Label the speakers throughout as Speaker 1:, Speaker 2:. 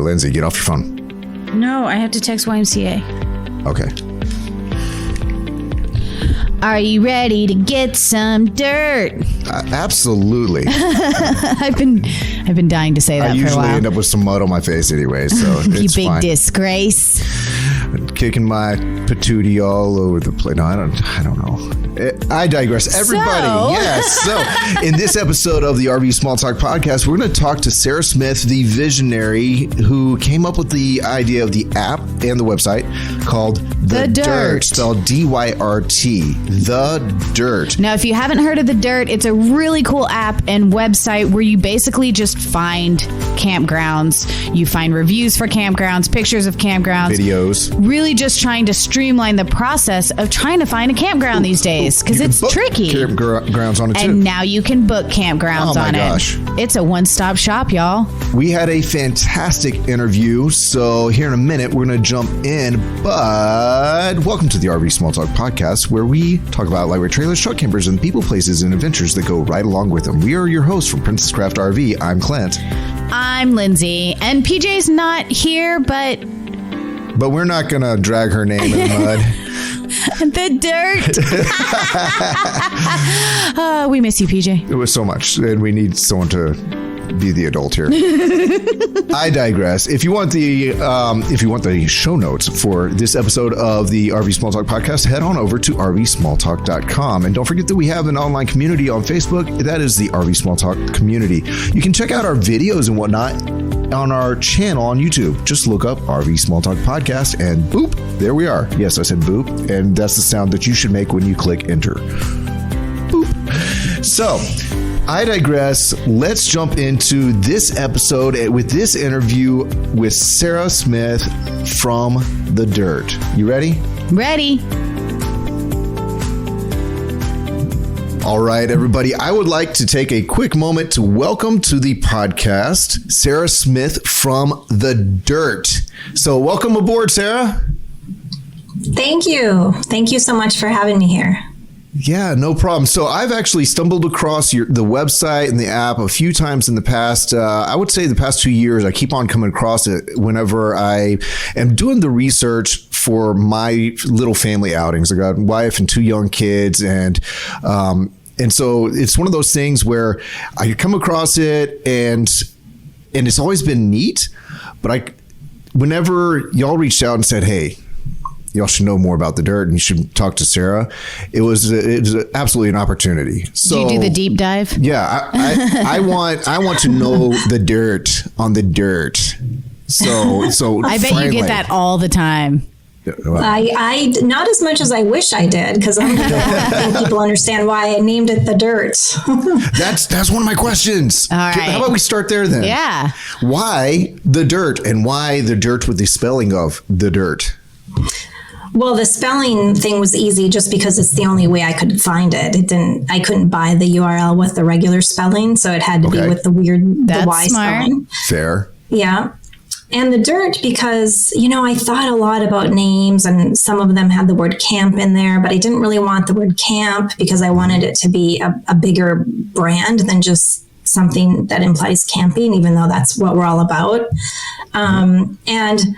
Speaker 1: Lindsay, get off your phone.
Speaker 2: No, I have to text YMCA.
Speaker 1: Okay.
Speaker 2: Are you ready to get some dirt?
Speaker 1: Absolutely.
Speaker 2: I've been dying to say that
Speaker 1: I
Speaker 2: for a
Speaker 1: usually
Speaker 2: while.
Speaker 1: end up with some mud on my face anyway, so
Speaker 2: You
Speaker 1: it's
Speaker 2: big
Speaker 1: fine.
Speaker 2: disgrace.
Speaker 1: Kicking my patootie all over the place. No, I don't know. I digress. Everybody, yes. So, in this episode of the RV Small Talk podcast, we're going to talk to Sarah Smith, the visionary who came up with the idea of the app and the website called The Dyrt, spelled DYRT. The Dyrt.
Speaker 2: Now, if you haven't heard of The Dyrt, it's a really cool app and website where you basically just find campgrounds. You find reviews for campgrounds, pictures of campgrounds.
Speaker 1: Videos.
Speaker 2: Really just trying to streamline the process of trying to find a campground these days because it's tricky.
Speaker 1: Campgrounds on it too.
Speaker 2: And now you can book campgrounds on
Speaker 1: gosh.
Speaker 2: it. It's a one-stop shop, y'all.
Speaker 1: We had a fantastic interview, so here in a minute we're going to jump in, but welcome to the RV Small Talk podcast, where we talk about lightweight trailers, truck campers, and people, places, and adventures that go right along with them. We are your hosts from Princess Craft RV. I'm Clint.
Speaker 2: I'm Lindsay, and PJ's not here, but
Speaker 1: we're not going to drag her name in the mud.
Speaker 2: The Dyrt. We miss you, PJ.
Speaker 1: It was so much, and we need someone to be the adult here. I digress. If you want the show notes for this episode of the RV Small Talk podcast, head on over to rvsmalltalk.com. And don't forget that we have an online community on Facebook. That is the RV Small Talk community. You can check out our videos and whatnot on our channel on YouTube. Just look up RV Small Talk podcast and boop, there we are. Yes, I said boop, and that's the sound that you should make when you click enter. Boop. So, I digress. Let's jump into this episode with this interview with Sarah Smith from The Dyrt. You ready?
Speaker 2: Ready.
Speaker 1: All right, everybody. I would like to take a quick moment to welcome to the podcast Sarah Smith from The Dyrt. So welcome aboard, Sarah.
Speaker 3: Thank you. Thank you so much for having me here.
Speaker 1: Yeah, no problem. So I've actually stumbled across the website and the app a few times in the past. I would say the past 2 years, I keep on coming across it whenever I am doing the research for my little family outings. I got a wife and 2 young kids, and so it's one of those things where I come across it, and it's always been neat. But whenever y'all reached out and said, "Hey, y'all should know more about The Dyrt and you should talk to Sarah," it was absolutely an opportunity. So,
Speaker 2: do you do the deep dive?
Speaker 1: Yeah, I want to know the dirt on The Dyrt. So
Speaker 2: I bet you get that all the time.
Speaker 3: I not as much as I wish I did, because I don't think people understand why I named it The Dyrt.
Speaker 1: That's one of my questions.
Speaker 2: All right.
Speaker 1: How about we start there then?
Speaker 2: Yeah.
Speaker 1: Why The Dyrt, and why The Dyrt with the spelling of The Dyrt?
Speaker 3: Well, the spelling thing was easy just because it's the only way I could find it. I couldn't buy the URL with the regular spelling, so it had to be with the Y spelling.
Speaker 1: Fair.
Speaker 3: Yeah. And The Dyrt, because, I thought a lot about names, and some of them had the word camp in there, but I didn't really want the word camp because I wanted it to be a bigger brand than just something that implies camping, even though that's what we're all about. And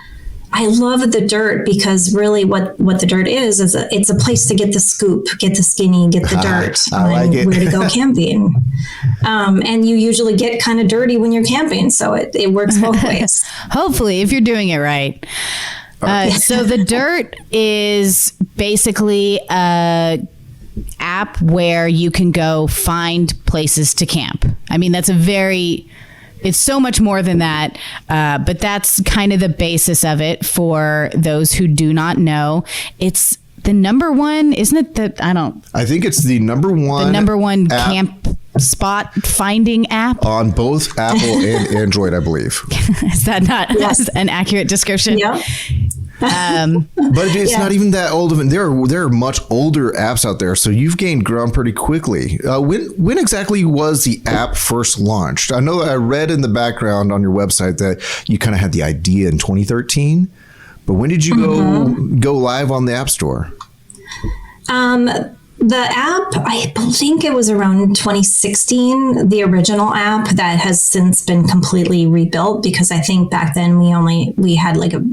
Speaker 3: I love The Dyrt because really what The Dyrt is it's a place to get the scoop, get the skinny, get the dirt on where to go camping. And you usually get kind of dirty when you're camping. So it works both ways.
Speaker 2: Hopefully, if you're doing it right. So The Dyrt is basically a app where you can go find places to camp. I mean, it's so much more than that, but that's kind of the basis of it for those who do not know. It's the number one, isn't it? I think it's the number one camp spot finding app
Speaker 1: on both Apple and Android, I believe.
Speaker 2: Is that not an accurate description?
Speaker 3: Yeah.
Speaker 1: But it's not even that old of it. There are much older apps out there, so you've gained ground pretty quickly. When exactly was the app first launched? I know I read in the background on your website that you kind of had the idea in 2013, but when did you go live on the App Store?
Speaker 3: The app, I think it was around 2016, the original app that has since been completely rebuilt, because I think back then we had like a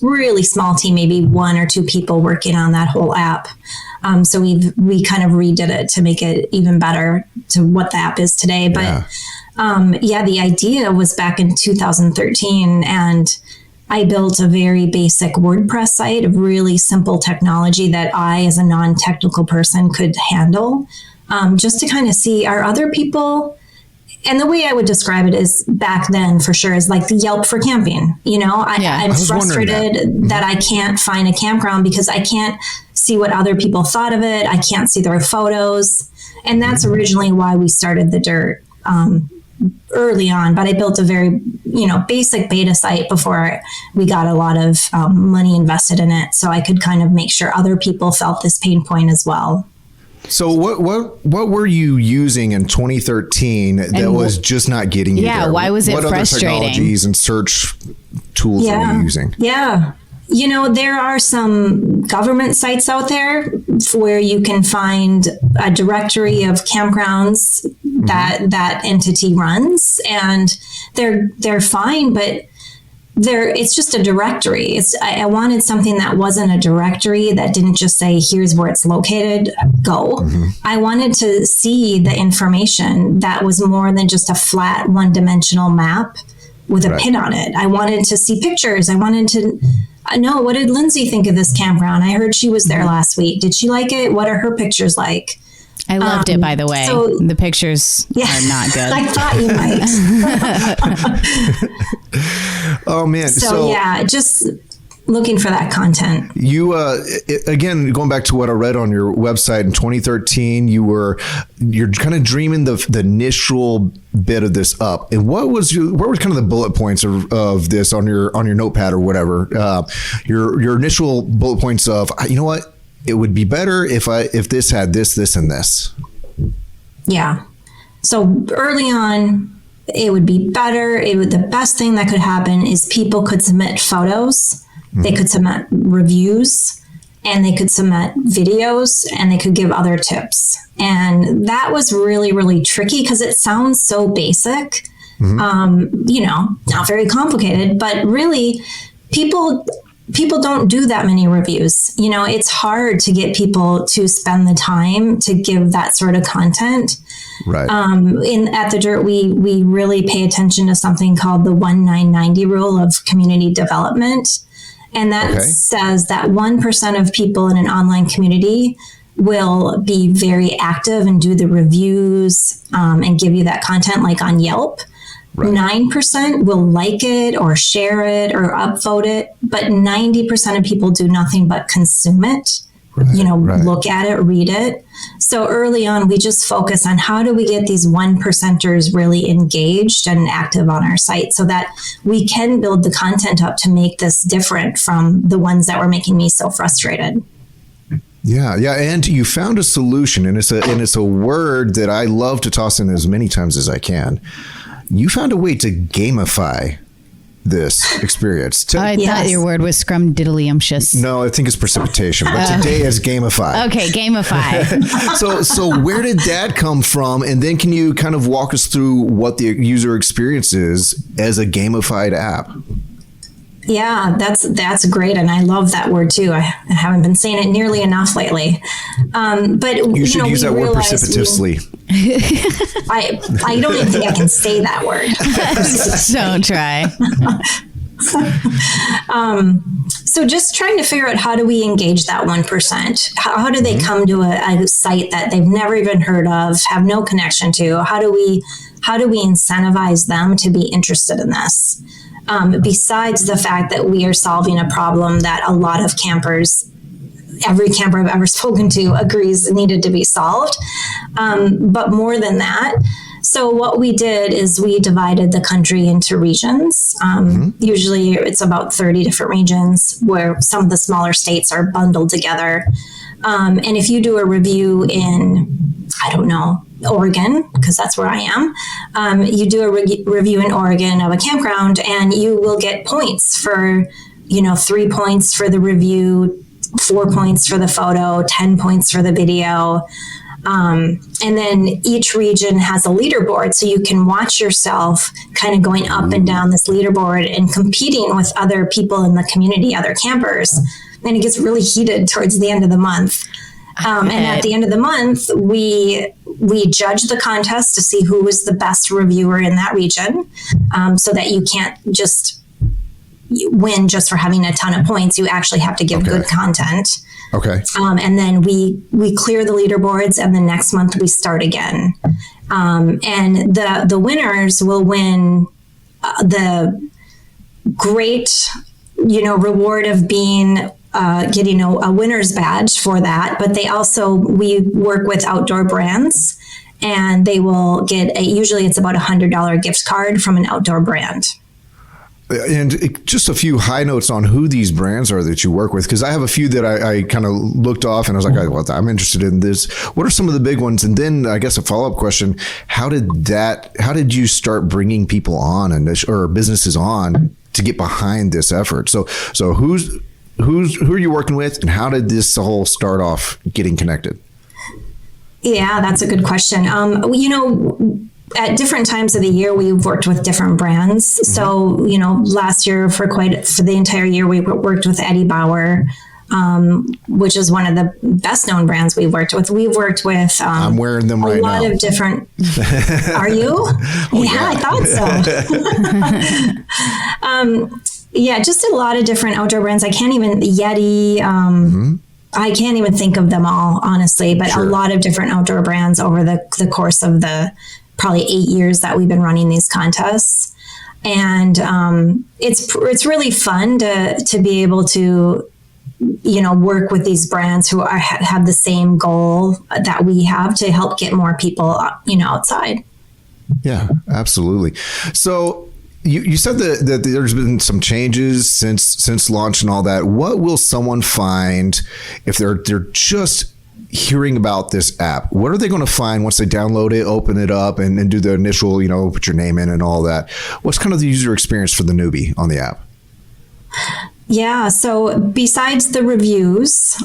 Speaker 3: really small team, maybe 1 or 2 people working on that whole app. So we kind of redid it to make it even better to what the app is today. But the idea was back in 2013, and I built a very basic WordPress site of really simple technology that I, as a non-technical person, could handle, just to kind of see, are other people, and the way I would describe it is back then for sure is like the Yelp for camping. I'm frustrated that I can't find a campground because I can't see what other people thought of it. I can't see their photos. And that's originally why we started the Dyrt. Early on, but I built a very, basic beta site before we got a lot of money invested in it. So I could kind of make sure other people felt this pain point as well.
Speaker 1: So what were you using in 2013 that was just not getting you there?
Speaker 2: Yeah, why was it frustrating?
Speaker 1: What other technologies and search tools were you using?
Speaker 3: Yeah. There are some government sites out there where you can find a directory of campgrounds that entity runs, and they're fine, but it's just a directory. I wanted something that wasn't a directory, that didn't just say, here's where it's located, go. I wanted to see the information that was more than just a flat one-dimensional map with a pin on it. I wanted to see pictures. I wanted to know, what did Lindsay think of this campground? I heard she was there last week. Did she like it? What are her pictures like?
Speaker 2: I loved it, by the way. So, the pictures are not good.
Speaker 3: I thought you might. Oh, man. So, just looking for that content.
Speaker 1: You, again, going back to what I read on your website in 2013, you're kind of dreaming the initial bit of this up. And what were kind of the bullet points of this on your notepad or whatever? Your initial bullet points of, you know what? It would be better if this had this, and this.
Speaker 3: Yeah. So early on, it would be better. The best thing that could happen is people could submit photos, they could submit reviews, and they could submit videos, and they could give other tips. And that was really, really tricky because it sounds so basic, not very complicated, but really people don't do that many reviews. It's hard to get people to spend the time to give that sort of content. Right. At the Dyrt, we really pay attention to something called the 1-9-90 rule of community development. And that says that 1% of people in an online community will be very active and do the reviews and give you that content, like on Yelp. Right. 9% will like it or share it or upvote it, but 90% of people do nothing but consume it, look at it, read it. So early on, we just focus on how do we get these 1%ers really engaged and active on our site so that we can build the content up to make this different from the ones that were making me so frustrated.
Speaker 1: Yeah. And you found a solution, and it's a word that I love to toss in as many times as I can. You found a way to gamify this experience.
Speaker 2: I thought your word was scrumdiddlyumptious.
Speaker 1: No, I think it's precipitation, but today is gamify.
Speaker 2: Okay, gamify.
Speaker 1: So where did that come from? And then can you kind of walk us through what the user experience is as a gamified app?
Speaker 3: Yeah, that's great, and I love that word too. I haven't been saying it nearly enough lately. But
Speaker 1: you should use that word precipitously.
Speaker 3: I don't even think I can say that word.
Speaker 2: Don't try.
Speaker 3: So just trying to figure out, how do we engage that 1%? How do they come to a site that they've never even heard of, have no connection to? How do we incentivize them to be interested in this? Besides the fact that we are solving a problem that a lot of campers, every camper I've ever spoken to, agrees needed to be solved. But more than that, so what we did is we divided the country into regions. Usually it's about 30 different regions where some of the smaller states are bundled together. And if you do a review in, Oregon, because that's where I am, you do a review in Oregon of a campground, and you will get points for, 3 points for the review, 4 points for the photo, 10 points for the video. And then each region has a leaderboard, so you can watch yourself kind of going up and down this leaderboard and competing with other people in the community, other campers. And it gets really heated towards the end of the month. And at the end of the month, we judge the contest to see who was the best reviewer in that region, so that you can't just win just for having a ton of points. You actually have to give good content.
Speaker 1: Okay.
Speaker 3: And then we clear the leaderboards, and the next month we start again. And the winners will win the great, reward of being getting a winner's badge for that. But we work with outdoor brands, and they will get usually it's about $100 gift card from an outdoor brand.
Speaker 1: And just a few high notes on who these brands are that you work with, because I have a few that I kind of looked off and I was like, well, I'm interested in this. What are some of the big ones? And then I guess a follow-up question, how did you start bringing people on or businesses on to get behind this effort? So who are you working with, and how did this whole start off getting connected?
Speaker 3: Yeah, that's a good question. At different times of the year, we've worked with different brands. So, last year for the entire year, we worked with Eddie Bauer, which is one of the best known brands we've worked with. We've worked with
Speaker 1: I'm wearing them right now.
Speaker 3: A lot of different. Are you? I thought so. Just a lot of different outdoor brands. I can't even Yeti. I can't even think of them all, honestly, but a lot of different outdoor brands over the course of the probably 8 years that we've been running these contests. And it's really fun to be able to, work with these brands who have the same goal that we have to help get more people, outside. Yeah,
Speaker 1: absolutely. So you said that there's been some changes since launch and all that. What will someone find if they're just hearing about this app? What are they going to find once they download it, open it up, and do the initial, put your name in and all that? What's kind of the user experience for the newbie on the app?
Speaker 3: Yeah, so besides the reviews,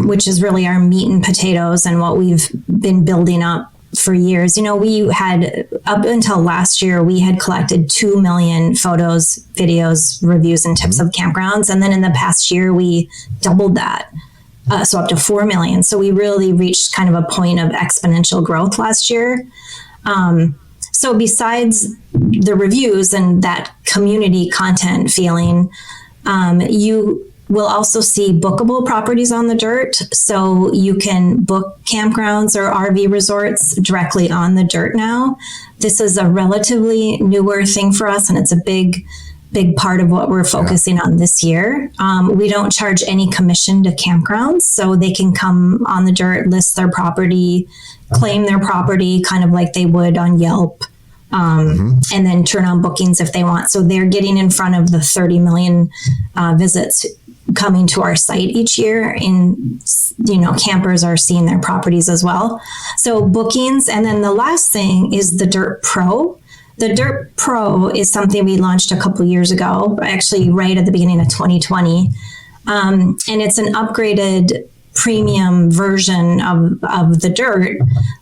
Speaker 3: which is really our meat and potatoes and what we've been building up for years, we had, up until last year, we had collected 2 million photos, videos, reviews, and tips of campgrounds. And then in the past year, we doubled that. So up to 4 million. So we really reached kind of a point of exponential growth last year. So besides the reviews and that community content feeling, you will also see bookable properties on the Dyrt. So you can book campgrounds or RV resorts directly on the Dyrt now. This is a relatively newer thing for us, and it's a big part of what we're focusing on this year. We don't charge any commission to campgrounds, so they can come on the Dyrt, list their property, claim their property kind of like they would on Yelp, and then turn on bookings if they want. So they're getting in front of the 30 million visits coming to our site each year, and campers are seeing their properties as well. So bookings. And then the last thing is the Dyrt Pro. The Dyrt Pro is something we launched a couple years ago, actually right at the beginning of 2020. And it's an upgraded premium version of the Dyrt,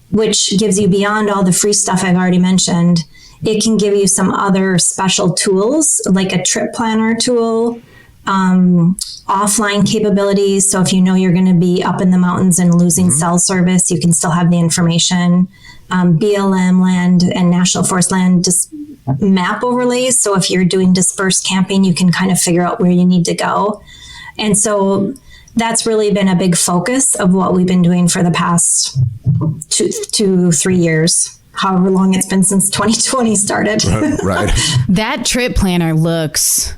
Speaker 3: which gives you, beyond all the free stuff I've already mentioned, it can give you some other special tools, like a trip planner tool, offline capabilities. So if you're going to be up in the mountains and losing cell service, you can still have the information. BLM land and National Forest land just map overlays. So if you're doing dispersed camping, you can kind of figure out where you need to go. And so that's really been a big focus of what we've been doing for the past 2-3 years, however long it's been since 2020 started.
Speaker 1: Right.
Speaker 2: That trip planner looks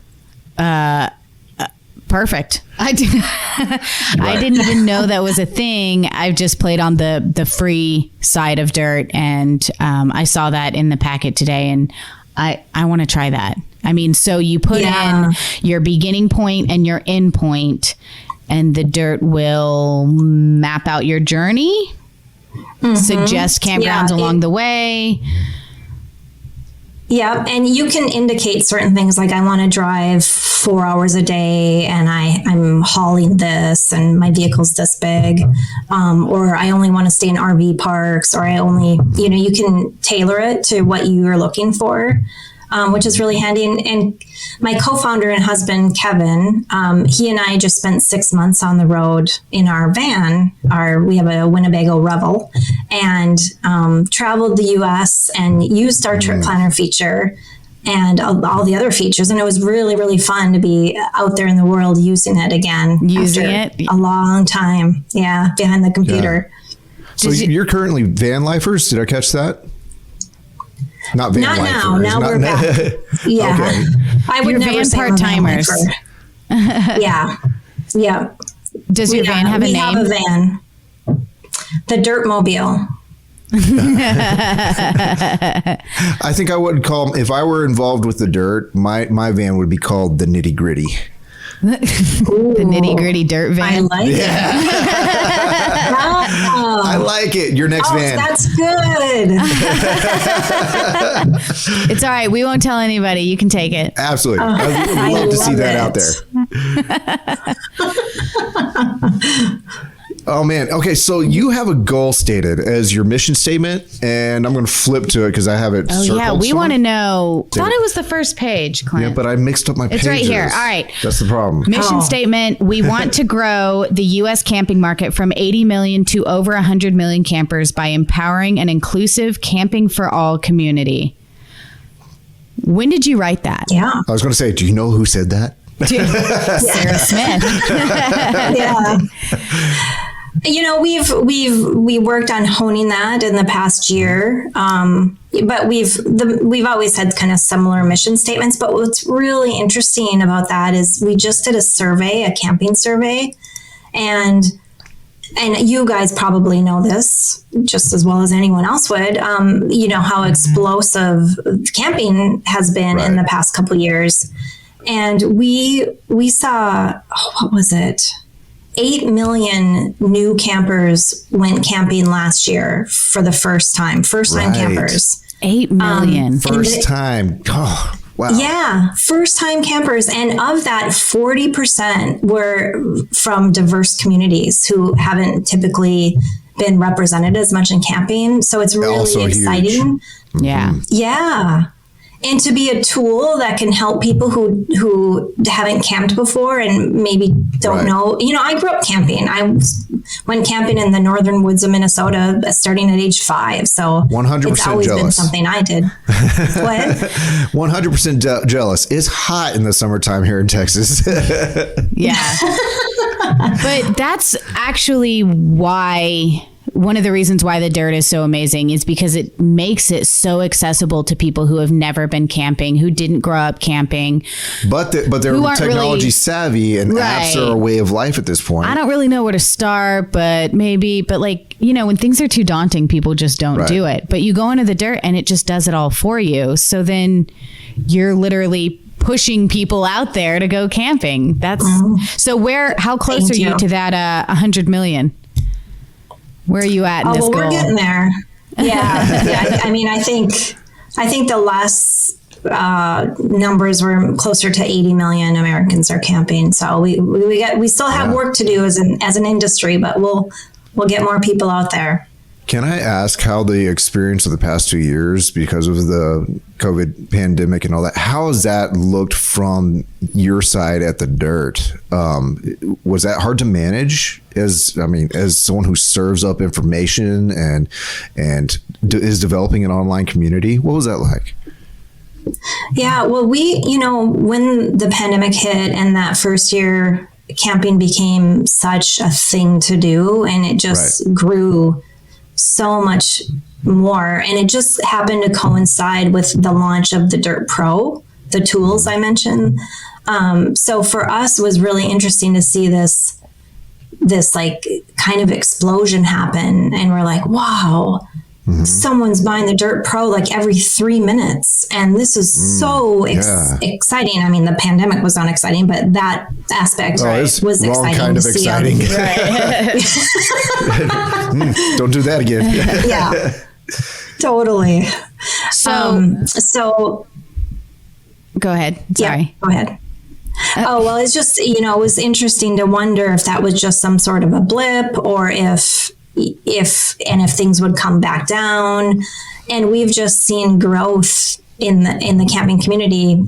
Speaker 2: perfect. I didn't even know that was a thing. I've just played on the free side of Dyrt, and I saw that in the packet today, and I want to try that. I mean, so you put in your beginning point and your end point, and the Dyrt will map out your journey, suggest campgrounds along the way.
Speaker 3: Yeah, and you can indicate certain things like I want to drive 4 hours a day and I'm hauling this and my vehicle's this big, or I only want to stay in RV parks, or I only, you can tailor it to what you are looking for, which is really handy. And my co-founder and husband, Kevin, he and I just spent 6 months on the road in our van. We have a Winnebago Revel, and traveled the U.S. and used our trip planner feature and all the other features. And it was really, really fun to be out there in the world using it again.
Speaker 2: Using it
Speaker 3: a long time. Yeah, behind the computer.
Speaker 1: Yeah. So you're currently van lifers? Did I catch that? Not van
Speaker 3: Not
Speaker 1: lifers.
Speaker 3: now. Now we're back. Yeah.
Speaker 1: Okay.
Speaker 3: I would
Speaker 2: Your
Speaker 3: never
Speaker 2: van
Speaker 3: say I'm a
Speaker 2: part-timers.
Speaker 3: van lifer. Yeah. Yeah.
Speaker 2: Does your van have a name?
Speaker 3: We have a van. The Dyrt Mobile.
Speaker 1: I think I would call, if I were involved with the Dyrt, my van would be called the Nitty Gritty.
Speaker 2: The Nitty Gritty Dyrt
Speaker 3: I
Speaker 2: van.
Speaker 3: like it. Wow.
Speaker 1: I like it. Your next van.
Speaker 3: That's good.
Speaker 2: It's all right. We won't tell anybody. You can take it.
Speaker 1: Absolutely.
Speaker 3: Oh,
Speaker 1: I would love to see that out there. Oh man. Okay. So you have a goal stated as your mission statement, and I'm going to flip to it because I have it.
Speaker 2: Oh
Speaker 1: circled
Speaker 2: yeah, we
Speaker 1: somewhere.
Speaker 2: want to know. I thought it was the first page, Clint.
Speaker 1: Yeah, but I mixed up my pages.
Speaker 2: It's right here. All right.
Speaker 1: That's the problem.
Speaker 2: Mission statement: we want to grow the U.S. camping market from 80 million to over 100 million campers by empowering an inclusive camping for all community. When did you write that?
Speaker 3: Yeah.
Speaker 1: I was going to say, do you know who said that?
Speaker 2: Sarah Smith.
Speaker 3: Yeah. We worked on honing that in the past year, but we've always had kind of similar mission statements. But what's really interesting about that is we just did a camping survey, and you guys probably know this just as well as anyone else would. How explosive camping has been in the past couple of years, and we saw what was it? 8 million new campers went camping last year for the first time. First-time campers.
Speaker 2: 8 million.
Speaker 1: First time. Oh, wow.
Speaker 3: Yeah, first-time campers. And of that, 40% were from diverse communities who haven't typically been represented as much in camping. So it's really
Speaker 1: Also
Speaker 3: exciting.
Speaker 1: huge.
Speaker 2: Yeah.
Speaker 3: Yeah. And to be a tool that can help people who haven't camped before and maybe don't know. I grew up camping. I went camping in the northern woods of Minnesota starting at age 5. So
Speaker 1: 100%
Speaker 3: it's always been
Speaker 1: jealous.
Speaker 3: something I did. What?
Speaker 1: 100% jealous. It's hot in the summertime here in Texas.
Speaker 2: Yeah. But that's actually why one of the reasons why the Dyrt is so amazing is because it makes it so accessible to people who have never been camping, who didn't grow up camping.
Speaker 1: But they're technology savvy, and apps are a way of life at this point.
Speaker 2: I don't really know where to start, but when things are too daunting, people just don't do it. But you go into the Dyrt and it just does it all for you. So then you're literally pushing people out there to go camping. So how close are you to that 100 million? Where are you at in this goal?
Speaker 3: We're getting there. Yeah. I think the last numbers were closer to 80 million Americans are camping. So we still have work to do as an industry, but we'll get more people out there.
Speaker 1: Can I ask how the experience of the past 2 years, because of the COVID pandemic and all that, how has that looked from your side at the Dyrt? Was that hard to manage as someone who serves up information and is developing an online community? What was that like?
Speaker 3: Yeah, well, when the pandemic hit and that first year, camping became such a thing to do, and it just grew so much more. And it just happened to coincide with the launch of the Dyrt Pro, the tools I mentioned. So for us, it was really interesting to see this like kind of explosion happen. And we're like, wow, someone's buying the Dyrt Pro like every 3 minutes. And this is so exciting. I mean, the pandemic was not exciting, but that aspect was exciting.
Speaker 1: Kind of exciting.
Speaker 3: Right.
Speaker 1: Don't do that again.
Speaker 3: Yeah, totally. So
Speaker 2: go ahead. Sorry.
Speaker 3: Yeah, go ahead. Oh, well, it's just, it was interesting to wonder if that was just some sort of a blip, or if things would come back down. And we've just seen growth in the camping community,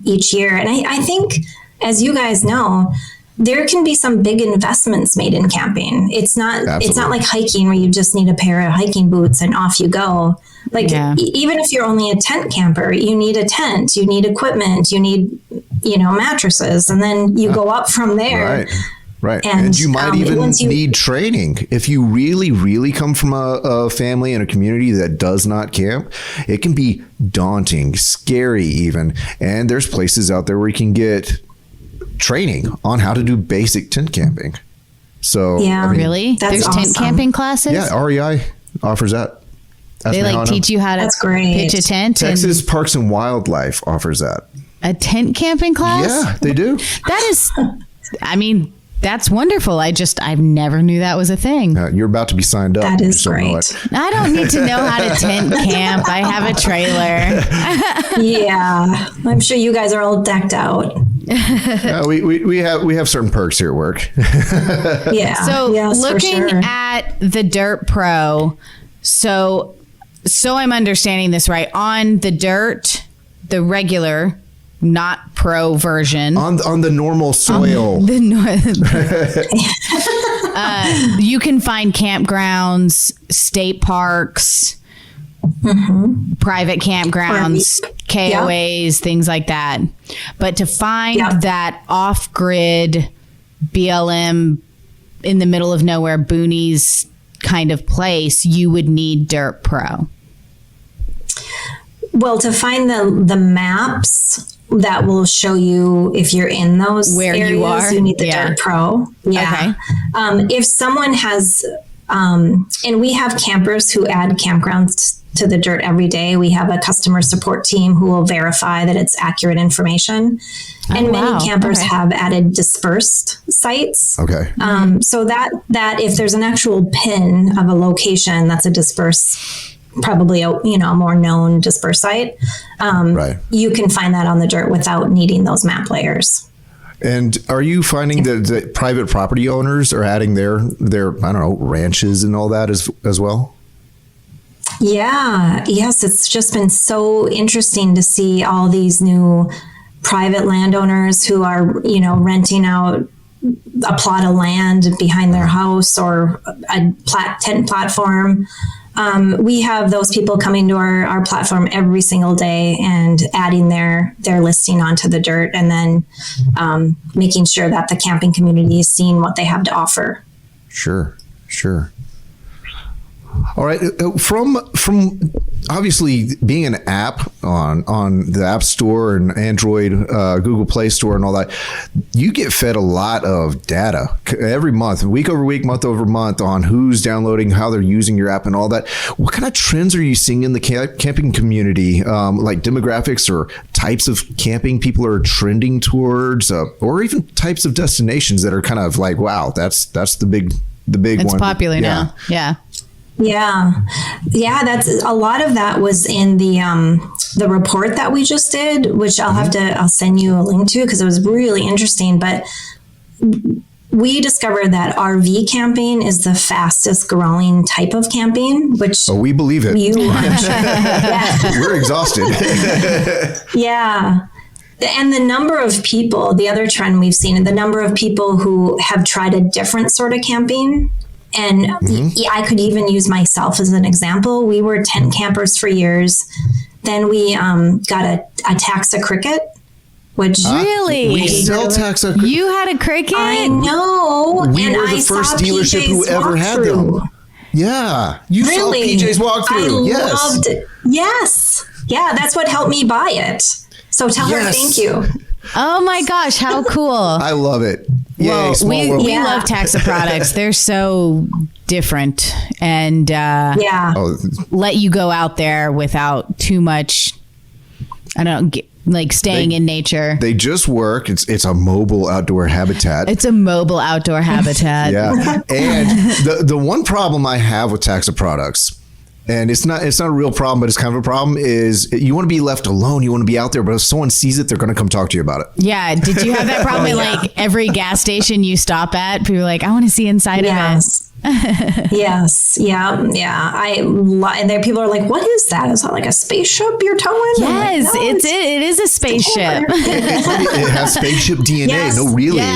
Speaker 3: each year. And I think, as you guys know, there can be some big investments made in camping. It's not like hiking where you just need a pair of hiking boots and off you go. Like, even if you're only a tent camper, you need a tent, you need equipment, you need, mattresses, and then you go up from there.
Speaker 1: Right. And you might even need training. If you really, really come from a family and a community that does not camp, it can be daunting, scary even. And there's places out there where you can get training on how to do basic tent camping. So
Speaker 2: really? There's awesome. Tent camping classes?
Speaker 1: Yeah, REI offers that.
Speaker 2: They teach you how to pitch a tent.
Speaker 1: Texas Parks and Wildlife offers that.
Speaker 2: A tent camping class?
Speaker 1: Yeah, they do.
Speaker 2: That is, that's wonderful. I've never knew that was a thing.
Speaker 1: You're about to be signed up.
Speaker 3: That is great.
Speaker 2: I don't need to know how to tent camp. I have a trailer.
Speaker 3: Yeah, I'm sure you guys are all decked out.
Speaker 1: We have certain perks here at work.
Speaker 2: So looking at the Dyrt Pro, so I'm understanding this right. On the Dyrt, the regular, not pro version,
Speaker 1: on the normal soil,
Speaker 2: you can find campgrounds, state parks, private campgrounds, KOAs, things like that. But to find that off-grid BLM in the middle of nowhere boonies kind of place, you would need Dyrt Pro.
Speaker 3: Well, to find the maps that will show you if you're in those areas, you need the Dyrt Pro. Yeah. Okay. If someone has, and we have campers who add campgrounds to the Dyrt every day. We have a customer support team who will verify that it's accurate information. And many campers have added dispersed sites.
Speaker 1: Okay.
Speaker 3: So that if there's an actual pin of a location that's a dispersed, probably a more known dispersed site, you can find that on the Dyrt without needing those map layers.
Speaker 1: And are you finding that private property owners are adding their I don't know, ranches and all that as well?
Speaker 3: Yeah. Yes. It's just been so interesting to see all these new private landowners who are, renting out a plot of land behind their house or a tent platform. We have those people coming to our platform every single day and adding their listing onto the Dyrt, and then making sure that the camping community is seeing what they have to offer.
Speaker 1: Sure. All right. From obviously being an app on the App Store and Android, Google Play Store and all that, you get fed a lot of data every month, week over week, month over month, on who's downloading, how they're using your app and all that. What kind of trends are you seeing in the camping community, like demographics or types of camping people are trending towards, or even types of destinations that are kind of like, wow, that's the big one.
Speaker 2: It's popular now. Yeah.
Speaker 3: That's a lot of that was in the report that we just did, which I'll send you a link to because it was really interesting. But we discovered that RV camping is the fastest growing type of camping, which
Speaker 1: we believe it. We're exhausted.
Speaker 3: Yeah. And the number of people, the other trend we've seen, the number of people who have tried a different sort of camping. And I could even use myself as an example. We were tent campers for years. Then we got a Taxa Cricket, which
Speaker 2: really
Speaker 1: we sell Taxa Cricket.
Speaker 2: You had a Cricket?
Speaker 3: I know.
Speaker 1: We were the first dealership who ever had them. Yeah, you saw PJ's walkthrough.
Speaker 3: I loved it. Yes, yeah, that's what helped me buy it. So tell her thank you.
Speaker 2: Oh my gosh, how cool.
Speaker 1: I love it.
Speaker 2: Well, we love Taxa products. They're so different and let you go out there without too much, staying in nature.
Speaker 1: They just work. It's a mobile outdoor habitat.
Speaker 2: It's a mobile outdoor habitat.
Speaker 1: Yeah. And the one problem I have with Taxa products And it's not a real problem, but it's kind of a problem. Is you want to be left alone, you want to be out there, but if someone sees it, they're going to come talk to you about it.
Speaker 2: Yeah. Did you have that problem at like every gas station you stop at? People are like, I want to see inside of it.
Speaker 3: Yes. Yeah. And there people are like, what is that? Is that like a spaceship you're towing?
Speaker 2: Yes,
Speaker 3: like, no,
Speaker 2: it is a spaceship.
Speaker 1: It has spaceship DNA.
Speaker 3: Yes.
Speaker 1: No, really.
Speaker 3: Yeah.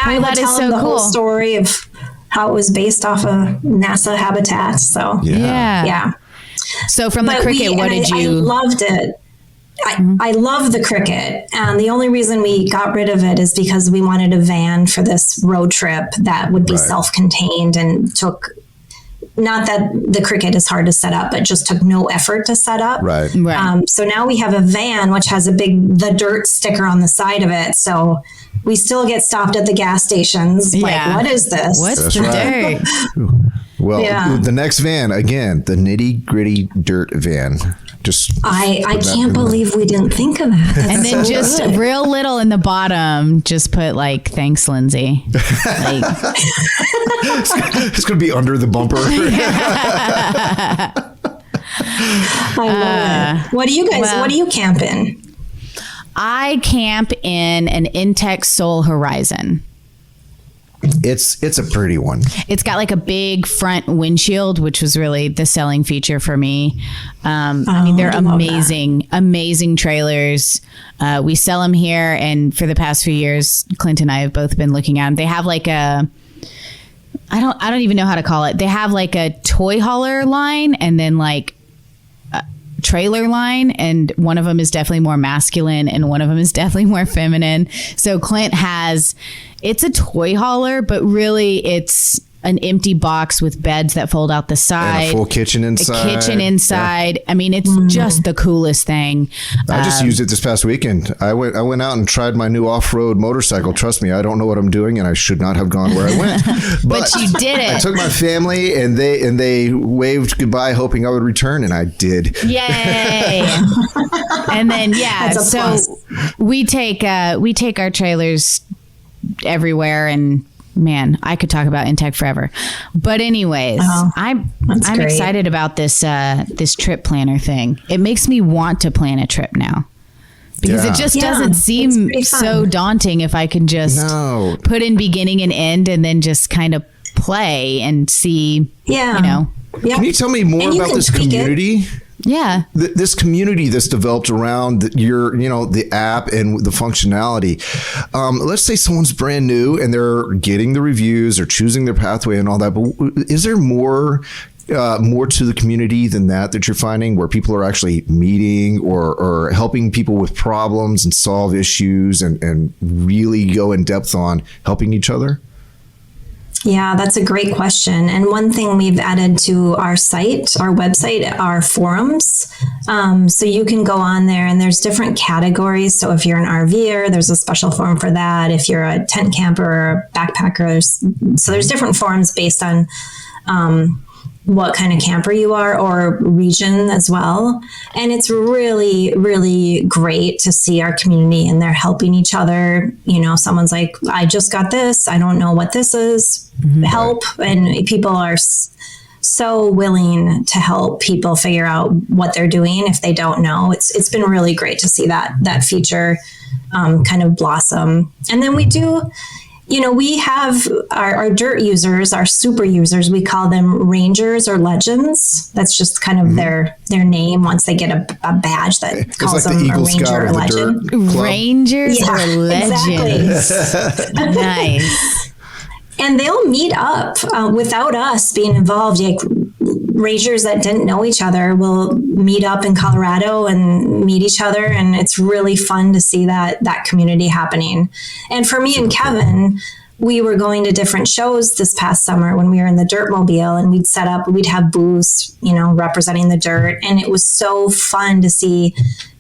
Speaker 3: I
Speaker 2: that
Speaker 3: would
Speaker 2: is
Speaker 3: tell
Speaker 2: so
Speaker 3: them the
Speaker 2: cool.
Speaker 3: whole story of how it was based off of NASA habitat. So
Speaker 2: Yeah. So from the cricket, what did you?
Speaker 3: I loved it. I love the cricket. And the only reason we got rid of it is because we wanted a van for this road trip that would be self-contained and took, not that the cricket is hard to set up, but just took no effort to set up.
Speaker 1: Right.
Speaker 3: So now we have a van, which has the Dyrt sticker on the side of it. So we still get stopped at the gas stations. Like, what is this?
Speaker 2: What's the Dyrt?
Speaker 1: Well, the next van, again, the nitty gritty Dyrt van.
Speaker 3: I can't believe we didn't think of that. That's
Speaker 2: and then
Speaker 3: so
Speaker 2: just
Speaker 3: good.
Speaker 2: real little in the bottom, just put like, thanks, Lindsay. Like,
Speaker 1: it's going to be under the bumper.
Speaker 3: I love it. What do you guys, what do you camp in?
Speaker 2: I camp in an Intex Soul Horizon.
Speaker 1: It's a pretty one.
Speaker 2: It's got like a big front windshield, which was really the selling feature for me. I mean, they're amazing trailers. We sell them here, and for the past few years, Clint and I have both been looking at them. They have like I don't even know how to call it. They have like a toy hauler line, and then like a trailer line, and one of them is definitely more masculine, and one of them is definitely more feminine. So Clint it's a toy hauler, but really it's an empty box with beds that fold out the side.
Speaker 1: And a full kitchen inside.
Speaker 2: Yeah. I mean, it's just the coolest thing.
Speaker 1: I just used it this past weekend. I went out and tried my new off-road motorcycle. Trust me, I don't know what I'm doing, and I should not have gone where I went.
Speaker 2: But you did it.
Speaker 1: I took my family, and they waved goodbye, hoping I would return, and I did.
Speaker 2: Yay! And then we take our trailers everywhere, and man, I could talk about Intech forever. But anyways, I'm excited about this trip planner thing. It makes me want to plan a trip now, because it just doesn't seem so daunting if I can just put in beginning and end and then just kind of play and see,
Speaker 1: Can you tell me more about this community?
Speaker 2: Yeah.
Speaker 1: This community that's developed around the app and the functionality. Let's say someone's brand new and they're getting the reviews or choosing their pathway and all that. But is there more to the community than that you're finding, where people are actually meeting or helping people with problems and solve issues and really go in depth on helping each other?
Speaker 3: Yeah, that's a great question. And one thing we've added to our website, are forums. So you can go on there and there's different categories. So if you're an RVer, there's a special forum for that. If you're a tent camper or a backpacker, so there's different forums based on what kind of camper you are, or region as well. And it's really, really great to see our community, and they're helping each other. Someone's like, I just got this, I don't know what this is, help. And people are so willing to help people figure out what they're doing if they don't know. It's been really great to see that feature kind of blossom. And then we do, we have our Dyrt users, our super users, we call them Rangers or Legends. That's just kind of their name once they get a badge that calls them a Ranger or Legend.
Speaker 2: Rangers or Legends.
Speaker 3: Exactly.
Speaker 2: Nice.
Speaker 3: And they'll meet up without us being involved. Like Rangers that didn't know each other will meet up in Colorado and meet each other. And it's really fun to see that community happening. And for me and Kevin, we were going to different shows this past summer when we were in the Dyrt Mobile, and we'd have booths, representing the Dyrt. And it was so fun to see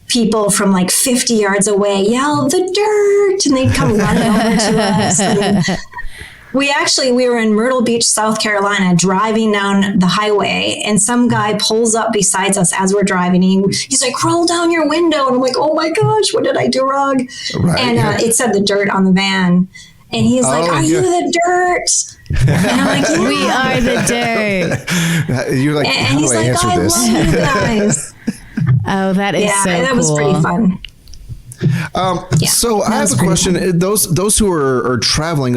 Speaker 3: people from like 50 yards away yell, "The Dyrt!" And they'd come running over to us. And we were in Myrtle Beach, South Carolina, driving down the highway, and some guy pulls up beside us as we're driving. He's like, "Roll down your window." And I'm like, "Oh my gosh, what did I do wrong?" Right, and it said the Dyrt on the van. And he's like, "Are you the Dyrt?" And I'm like, "Yeah.
Speaker 2: We are the Dyrt.
Speaker 1: You're like,
Speaker 3: And
Speaker 1: how
Speaker 3: he's
Speaker 1: do I
Speaker 3: like,
Speaker 1: answer
Speaker 3: "I
Speaker 1: this?
Speaker 3: love you guys."
Speaker 2: Oh, that is so cool.
Speaker 3: that was pretty fun.
Speaker 1: So I have a question. Those who are traveling,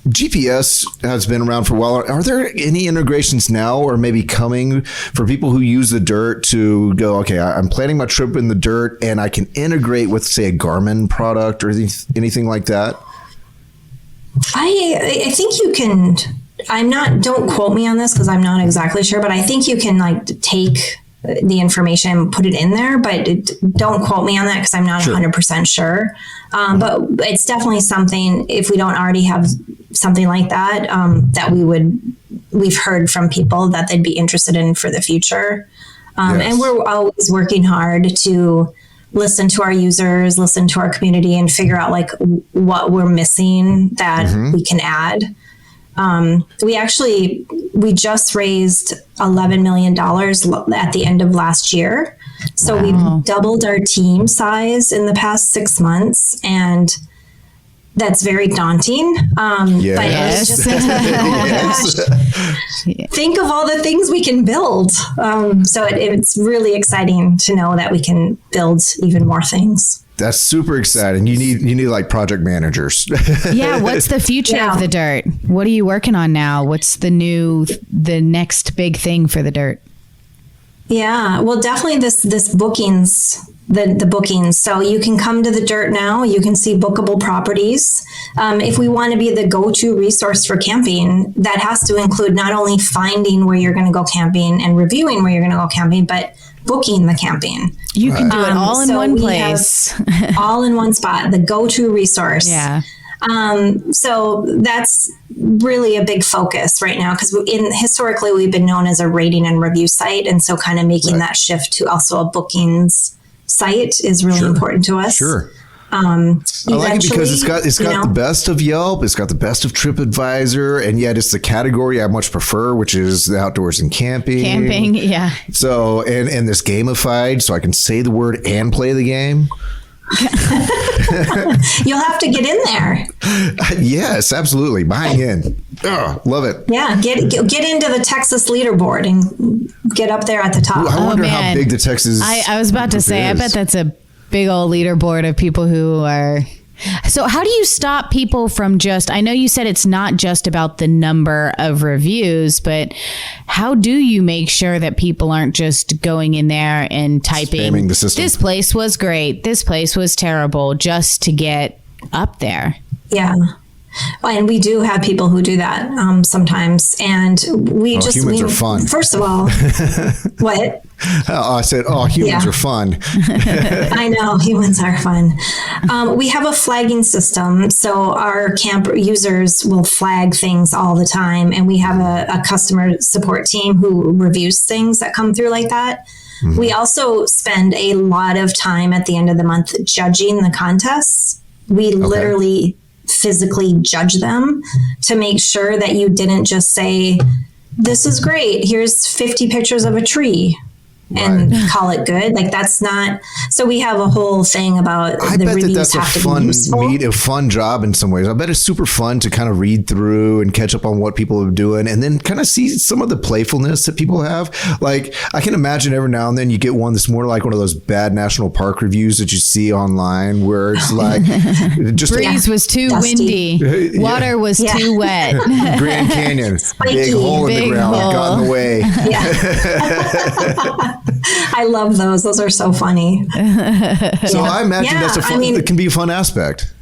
Speaker 1: GPS has been around for a while. Are there any integrations now or maybe coming for people who use the Dyrt to go, okay, I'm planning my trip in the Dyrt and I can integrate with, say, a Garmin product or anything like that?
Speaker 3: I think you can. Don't quote me on this because I'm not exactly sure, but I think you can like take the information, put it in there, but don't quote me on that because I'm not 100% sure. But it's definitely something, if we don't already have something like that, that we've heard from people that they'd be interested in for the future. And we're always working hard to listen to our users, listen to our community, and figure out like what we're missing that we can add. We just raised $11 million at the end of last year. So we've doubled our team size in the past 6 months, and that's very daunting. But it's just, think of all the things we can build. So it's really exciting to know that we can build even more things.
Speaker 1: That's super exciting. You need like project managers.
Speaker 2: Yeah. What's the future of the Dyrt? What are you working on now? What's the next big thing for the Dyrt?
Speaker 3: Yeah, well, definitely this bookings, the bookings. So you can come to the Dyrt now. You can see bookable properties. If we want to be the go-to resource for camping, that has to include not only finding where you're going to go camping and reviewing where you're going to go camping, but booking the camping.
Speaker 2: You can do it all in one place.
Speaker 3: All in one spot, the go-to resource.
Speaker 2: Yeah.
Speaker 3: So that's really a big focus right now because historically we've been known as a rating and review site, and so kind of making that shift to also a bookings site is really important to us.
Speaker 1: Sure. I like it because it's got the best of Yelp, it's got the best of TripAdvisor, and yet it's the category I much prefer, which is the outdoors and camping.
Speaker 2: Camping, yeah.
Speaker 1: So and this gamified, so I can say the word and play the game.
Speaker 3: You'll have to get in there.
Speaker 1: Yes, absolutely. Buying in. Oh, love it.
Speaker 3: Yeah, get into the Texas leaderboard and get up there at the top.
Speaker 1: Ooh, I wonder how big the Texas.
Speaker 2: I was about to say, I bet that's a big old leaderboard of people who are. So how do you stop people from I know you said it's not just about the number of reviews, but how do you make sure that people aren't just going in there and typing,
Speaker 1: spamming the system.
Speaker 2: This place was great, this place was terrible, just to get up there?
Speaker 3: Yeah. And we do have people who do that sometimes. And humans
Speaker 1: are fun.
Speaker 3: First of all, what?
Speaker 1: I said, humans are fun.
Speaker 3: I know, humans are fun. We have a flagging system. So our camp users will flag things all the time. And we have a customer support team who reviews things that come through like that. Mm-hmm. We also spend a lot of time at the end of the month judging the contests. We literally physically judge them to make sure that you didn't just say, this is great, here's 50 pictures of a tree and call it good. Like that's not. So we have a whole thing about the reviews have to be useful.
Speaker 1: A fun job in some ways. I bet it's super fun to kind of read through and catch up on what people are doing, and then kind of see some of the playfulness that people have. Like I can imagine every now and then you get one that's more like one of those bad national park reviews that you see online, where it's like just
Speaker 2: breeze was too windy, water was too wet,
Speaker 1: Grand Canyon, big hole in the ground, got in the way.
Speaker 3: I love those. Those are so funny.
Speaker 1: So I imagine that's it can be a fun aspect.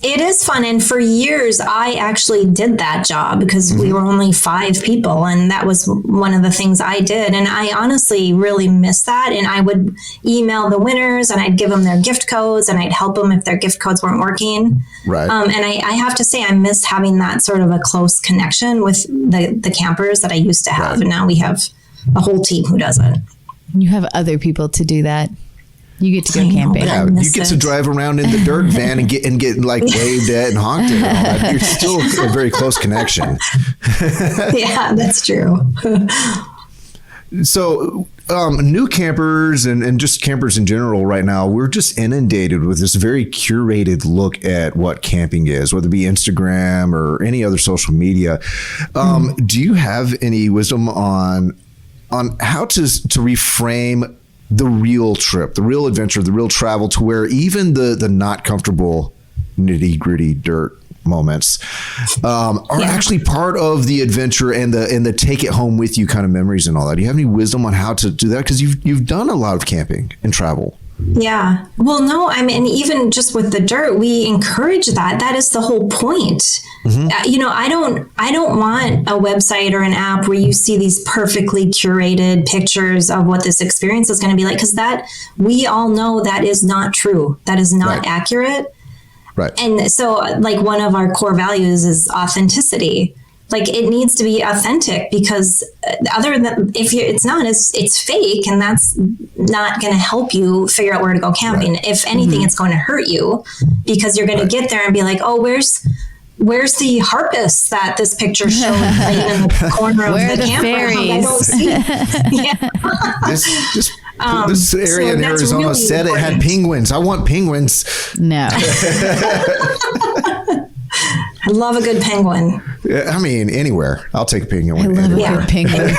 Speaker 3: It is fun. And for years, I actually did that job because we were only 5 people. And that was one of the things I did. And I honestly really miss that. And I would email the winners and I'd give them their gift codes and I'd help them if their gift codes weren't working.
Speaker 1: Right.
Speaker 3: And I have to say, I miss having that sort of a close connection with the campers that I used to have. Right. And now we have a whole team who does it.
Speaker 2: You have other people to do that. You get to go camping.
Speaker 1: Yeah, you get to drive around in the Dyrt van and get like waved at and honked at and all that. You're still a very close connection.
Speaker 3: Yeah, that's true.
Speaker 1: So, new campers and just campers in general right now, we're just inundated with this very curated look at what camping is, whether it be Instagram or any other social media. Do you have any wisdom on how to reframe the real trip, the real adventure, the real travel, to where even the not comfortable nitty gritty dirt moments are actually part of the adventure and the take it home with you kind of memories and all that? Do you have any wisdom on how to do that? Because you've done a lot of camping and travel.
Speaker 3: Yeah. Well, no, I mean, even just with the dirt, we encourage that. That is the whole point. I don't want a website or an app where you see these perfectly curated pictures of what this experience is going to be like, because that we all know that is not true. That is not accurate.
Speaker 1: Right.
Speaker 3: And so, like, one of our core values is authenticity. Like, it needs to be authentic, because other than it's fake, and that's not going to help you figure out where to go camping. Right. If anything, it's going to hurt you, because you're going to get there and be like, oh, where's the harpist that this picture showed in the corner of the campground? I don't see.
Speaker 1: This area in Arizona really said important. It had penguins. I want penguins.
Speaker 2: No.
Speaker 3: I love a good penguin.
Speaker 1: I mean, anywhere. I'll take a penguin.
Speaker 2: I love a good penguin.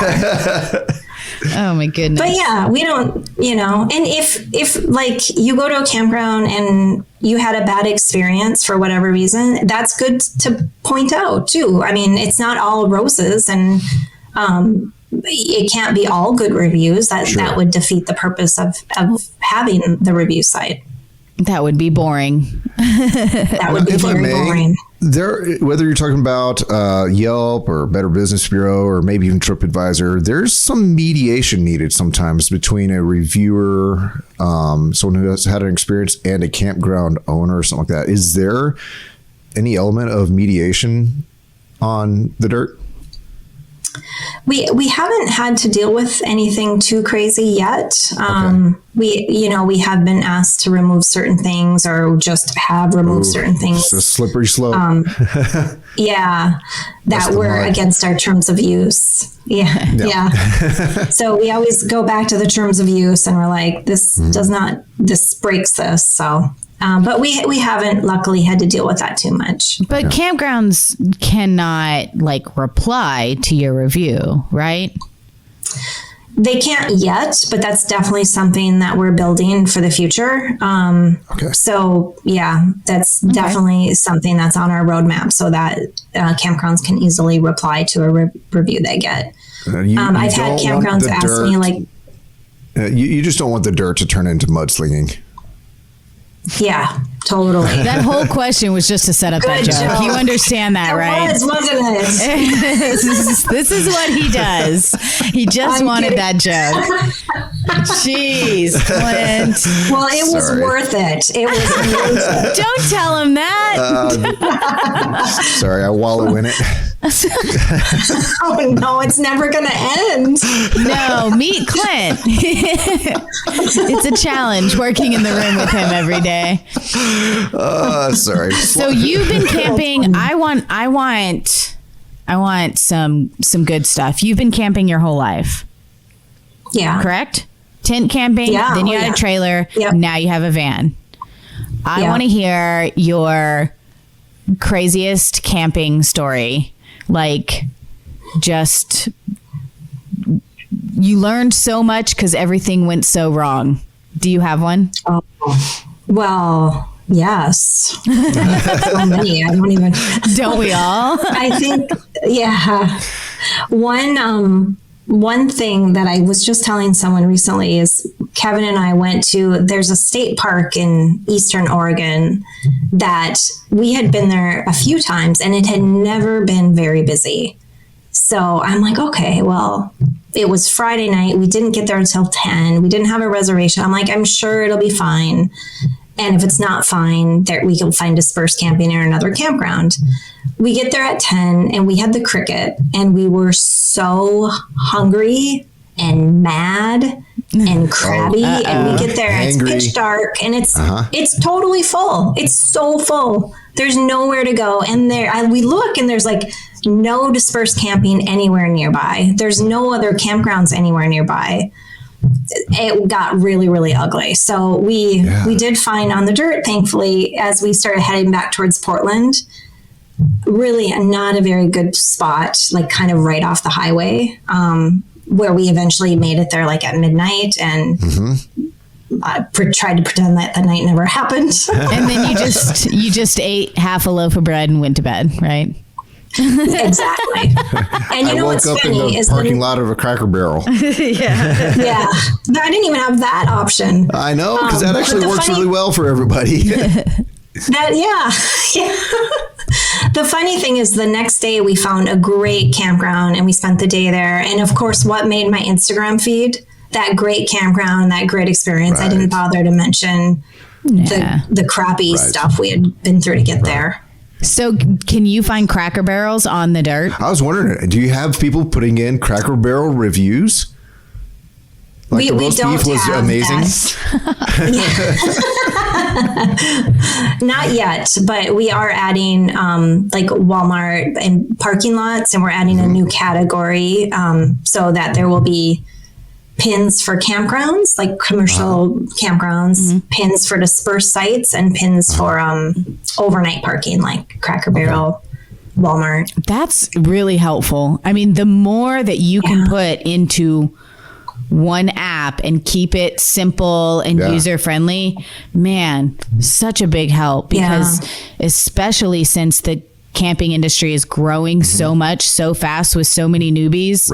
Speaker 2: Oh my goodness.
Speaker 3: But yeah, we don't, and if like you go to a campground and you had a bad experience for whatever reason, that's good to point out too. I mean, it's not all roses, and it can't be all good reviews. That would defeat the purpose of having the review site.
Speaker 2: That would be boring.
Speaker 3: That would be very boring.
Speaker 1: Whether you're talking about Yelp or Better Business Bureau or maybe even TripAdvisor, there's some mediation needed sometimes between a reviewer, someone who has had an experience, and a campground owner or something like that. Is there any element of mediation on the Dyrt?
Speaker 3: We haven't had to deal with anything too crazy yet. We have been asked to remove certain things, or just have removed certain things.
Speaker 1: It's a slippery slope.
Speaker 3: That were against our terms of use. Yeah. So we always go back to the terms of use, and we're like, this breaks this. So. But we haven't luckily had to deal with that too much.
Speaker 2: But campgrounds cannot reply to your review, right?
Speaker 3: They can't yet, but that's definitely something that we're building for the future. So that's definitely something that's on our roadmap, so that campgrounds can easily reply to a review they get. I've had campgrounds ask me
Speaker 1: you just don't want the dirt to turn into mudslinging.
Speaker 3: Yeah, totally.
Speaker 2: That whole question was just to set up that joke. You understand that, right?
Speaker 3: It was, wasn't it?
Speaker 2: This is what he does. He just wanted that joke. Jeez, Clint.
Speaker 3: Well, it was worth it. It was amazing.
Speaker 2: Don't tell him that.
Speaker 1: Sorry, I wallow in it.
Speaker 3: Oh no, it's never going to end.
Speaker 2: No, meet Clint. It's a challenge working in the room with him every day.
Speaker 1: Sorry.
Speaker 2: So you've been camping. I want some good stuff. You've been camping your whole life.
Speaker 3: Yeah.
Speaker 2: Correct? Tent camping, then you had a trailer, now you have a van. I want to hear your craziest camping story. Just you learned so much because everything went so wrong. Do you have one?
Speaker 3: Oh, well, yes. So many. I don't even.
Speaker 2: Don't we all?
Speaker 3: I think, One thing that I was just telling someone recently is Kevin and I went to, there's a state park in Eastern Oregon that we had been there a few times and it had never been very busy. So I'm like, okay, well, it was Friday night. We didn't get there until 10. We didn't have a reservation. I'm like, I'm sure it'll be fine. And if it's not fine, we can find dispersed camping or another campground. We get there at 10 and we had the cricket and we were so hungry and mad and crabby. And we get there and it's pitch dark and it's totally full. It's so full. There's nowhere to go. And we look and there's no dispersed camping anywhere nearby. There's no other campgrounds anywhere nearby. It got really, really ugly. So we did find on the Dyrt, thankfully, as we started heading back towards Portland, really not a very good spot, like kind of right off the highway, where we eventually made it there like at midnight and tried to pretend that the night never happened.
Speaker 2: And then you just ate half a loaf of bread and went to bed, right?
Speaker 3: Exactly. And you know what's
Speaker 1: funny
Speaker 3: funny
Speaker 1: in the
Speaker 3: is
Speaker 1: parking lot of a Cracker Barrel.
Speaker 3: yeah, I didn't even have that option.
Speaker 1: I know, because that actually works really well for everybody.
Speaker 3: The funny thing is, the next day we found a great campground and we spent the day there. And of course, what made my Instagram feed? That great campground, that great experience.
Speaker 1: Right.
Speaker 3: I didn't bother to mention the crappy stuff we had been through to get there.
Speaker 2: So can you find Cracker Barrels on the Dyrt?
Speaker 1: I was wondering, do you have people putting in Cracker Barrel reviews? Like the roast beef was amazing.
Speaker 3: Not yet, but we are adding like Walmart and parking lots, and we're adding a new category so that there will be pins for campgrounds, like commercial campgrounds, pins for dispersed sites, and pins for overnight parking, like Cracker Barrel, Walmart.
Speaker 2: That's really helpful. I mean, the more that you can put into one app and keep it simple and user friendly, man, such a big help, because especially since the camping industry is growing so much, so fast with so many newbies,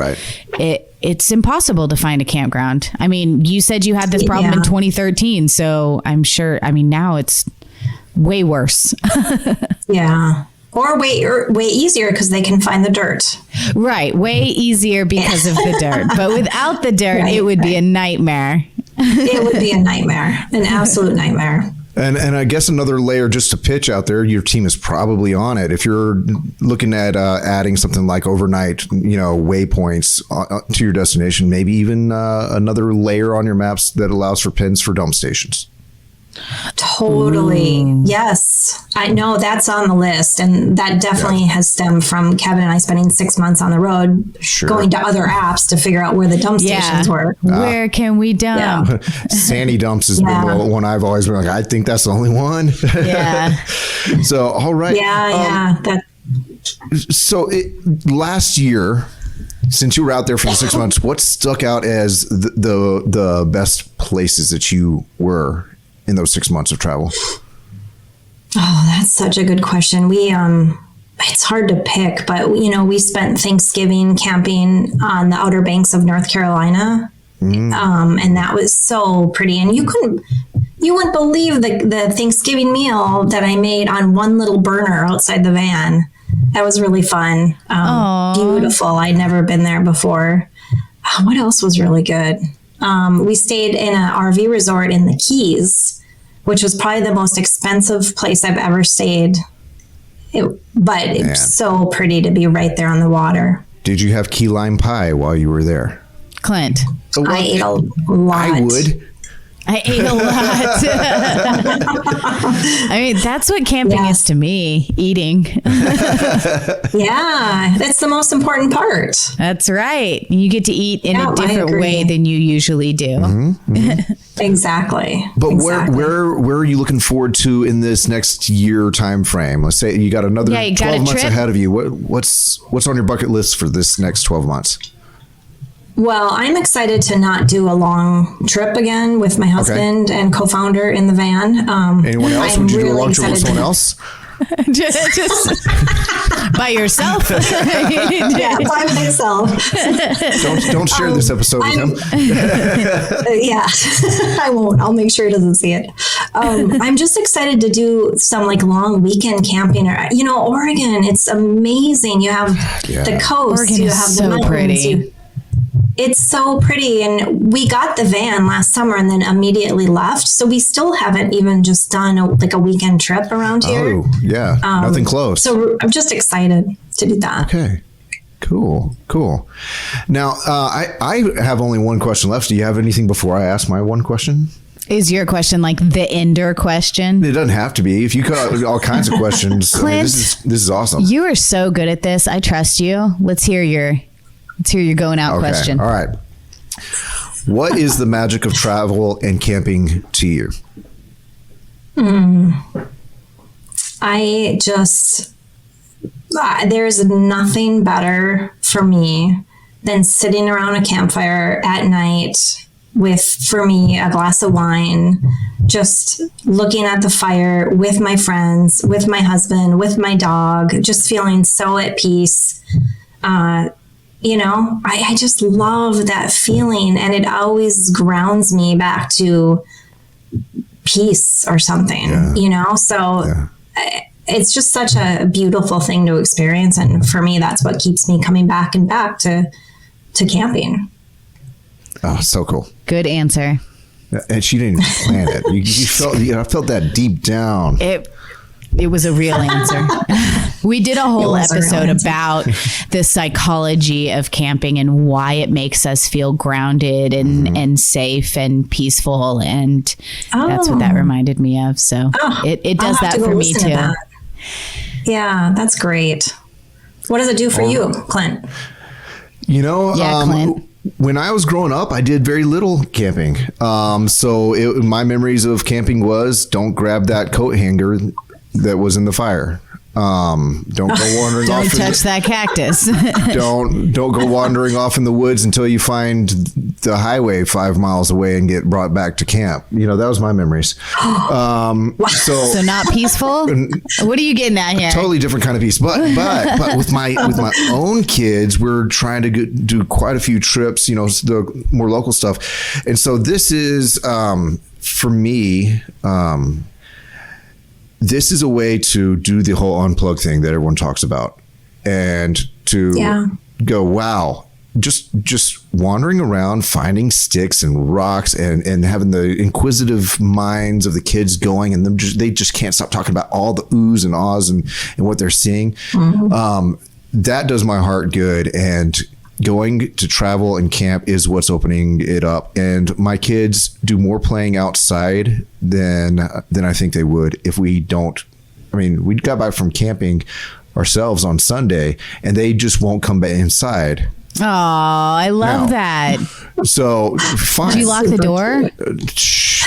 Speaker 2: it's impossible to find a campground. I mean, you said you had this problem in 2013, so I'm sure, I mean, now it's way worse.
Speaker 3: Or way easier because they can find the dirt.
Speaker 2: Right. Way easier because of the dirt. But without the dirt, it would be a nightmare.
Speaker 3: It would be a nightmare, an absolute nightmare.
Speaker 1: And I guess another layer just to pitch out there, your team is probably on it. If you're looking at adding something like overnight, waypoints to your destination, maybe even another layer on your maps that allows for pins for dump stations.
Speaker 3: Totally. Yes. I know that's on the list. And that definitely has stemmed from Kevin and I spending 6 months on the road, going to other apps to figure out where the dump stations were.
Speaker 2: Where can we dump?
Speaker 1: Sandy Dumps has been the one I've always been like, I think that's the only one. So, all right. So last year, since you were out there for the 6 months, what stuck out as the best places that you were in those 6 months of travel?
Speaker 3: Oh, that's such a good question. We, it's hard to pick, but we spent Thanksgiving camping on the Outer Banks of North Carolina. And that was so pretty. And you wouldn't believe the Thanksgiving meal that I made on one little burner outside the van. That was really fun. Beautiful. I'd never been there before. What else was really good? We stayed in an RV resort in the Keys, which was probably the most expensive place I've ever stayed. But it's so pretty to be right there on the water. Did you have key lime pie while you were there?
Speaker 2: Clint.
Speaker 3: I ate a lot.
Speaker 1: I would.
Speaker 2: I ate a lot. I mean, that's what camping is to me, eating.
Speaker 3: Yeah, that's the most important part.
Speaker 2: That's right. You get to eat in a different way than you usually do.
Speaker 3: Exactly.
Speaker 1: But where are you looking forward to in this next year time frame? Let's say you got another 12 months ahead of you. What's on your bucket list for this next 12 months?
Speaker 3: Well, I'm excited to not do a long trip again with my husband and co-founder in the van.
Speaker 1: Anyone else? Would you do a long trip with someone else?
Speaker 2: just by yourself?
Speaker 3: Yeah, by myself.
Speaker 1: Don't share this episode with him.
Speaker 3: Yeah, I won't. I'll make sure he doesn't see it. I'm just excited to do some like long weekend camping. Oregon, it's amazing. You have the coast.
Speaker 2: Oregon
Speaker 3: you have the mountains.
Speaker 2: Pretty.
Speaker 3: It's so pretty. And we got the van last summer and then immediately left. So we still haven't even just done a weekend trip around here.
Speaker 1: Oh, yeah. Nothing close.
Speaker 3: So I'm just excited to do that.
Speaker 1: Okay. Cool. Now, I have only one question left. Do you have anything before I ask my one question?
Speaker 2: Is your question like the ender question?
Speaker 1: It doesn't have to be. If you got all kinds of questions,
Speaker 2: Clint,
Speaker 1: this is awesome.
Speaker 2: You are so good at this. I trust you. Let's hear your going out question.
Speaker 1: All right. What is the magic of travel and camping to you?
Speaker 3: There's nothing better for me than sitting around a campfire at night with, for me, a glass of wine, just looking at the fire with my friends, with my husband, with my dog, just feeling so at peace. I just love that feeling, and it always grounds me back to peace or something, it's just such a beautiful thing to experience. And for me, that's what keeps me coming back and back to camping.
Speaker 1: Oh, so cool.
Speaker 2: Good answer.
Speaker 1: And she didn't even plan it. I felt that deep down.
Speaker 2: It was a real answer. We did a whole episode about the psychology of camping and why it makes us feel grounded and safe and peaceful. And that's what that reminded me of. So it does that for me too.
Speaker 3: Yeah, that's great. What does it do for you, Clint?
Speaker 2: Clint.
Speaker 1: When I was growing up, I did very little camping. My memories of camping was don't grab that coat hanger that was in the fire. Don't go wandering
Speaker 2: don't
Speaker 1: off.
Speaker 2: Don't touch that cactus.
Speaker 1: Don't go wandering off in the woods until you find the highway 5 miles away and get brought back to camp. That was my memories.
Speaker 2: So not peaceful. What are you getting at here?
Speaker 1: Totally different kind of peace. But with my own kids, we're trying to do quite a few trips. The more local stuff, and so this is for me. This is a way to do the whole unplug thing that everyone talks about, and to go, wow, just wandering around, finding sticks and rocks, and having the inquisitive minds of the kids going, and they just can't stop talking about all the oohs and ahs and what they're seeing. That does my heart good, and going to travel and camp is what's opening it up. And my kids do more playing outside than I think they would if we don't. I mean, we got back from camping ourselves on Sunday, and they just won't come back inside.
Speaker 2: Oh, I love that.
Speaker 1: So fine.
Speaker 2: Did you lock the door?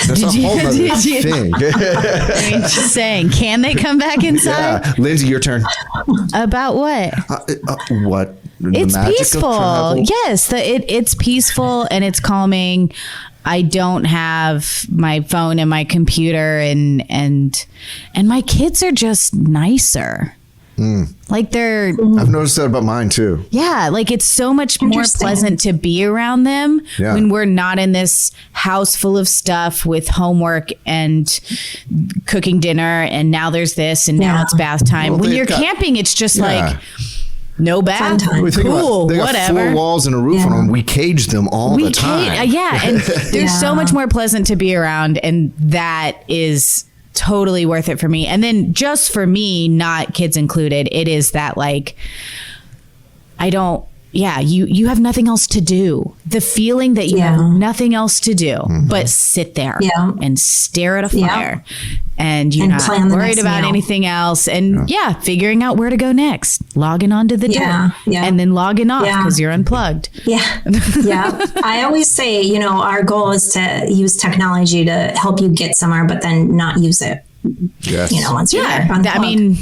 Speaker 1: That's a whole other thing.
Speaker 2: I mean, just saying, can they come back inside?
Speaker 1: Yeah. Lindsay, your turn.
Speaker 2: About what?
Speaker 1: What?
Speaker 2: It's peaceful. Yes, it's peaceful and it's calming. I don't have my phone and my computer, and my kids are just nicer. Like I've
Speaker 1: noticed that about mine too.
Speaker 2: Yeah, like it's so much more pleasant to be around them when we're not in this house full of stuff with homework and cooking dinner, and now there's this and now it's bath time. When you're camping, it's just like no bath, cool,
Speaker 1: they got
Speaker 2: whatever.
Speaker 1: 4 walls and a roof on them. We cage them all the time.
Speaker 2: And there's so much more pleasant to be around, and that is totally worth it for me. And then just for me, not kids included, it is that like you have nothing else to do. The feeling that you have nothing else to do but sit there and stare at a fire, and you're not worried about anything else, and figuring out where to go next, logging onto the Dyrt and then logging off because you're unplugged. I always say, our goal is to use technology to help you get somewhere, but then not use it. Once you're there, unplugged. I mean,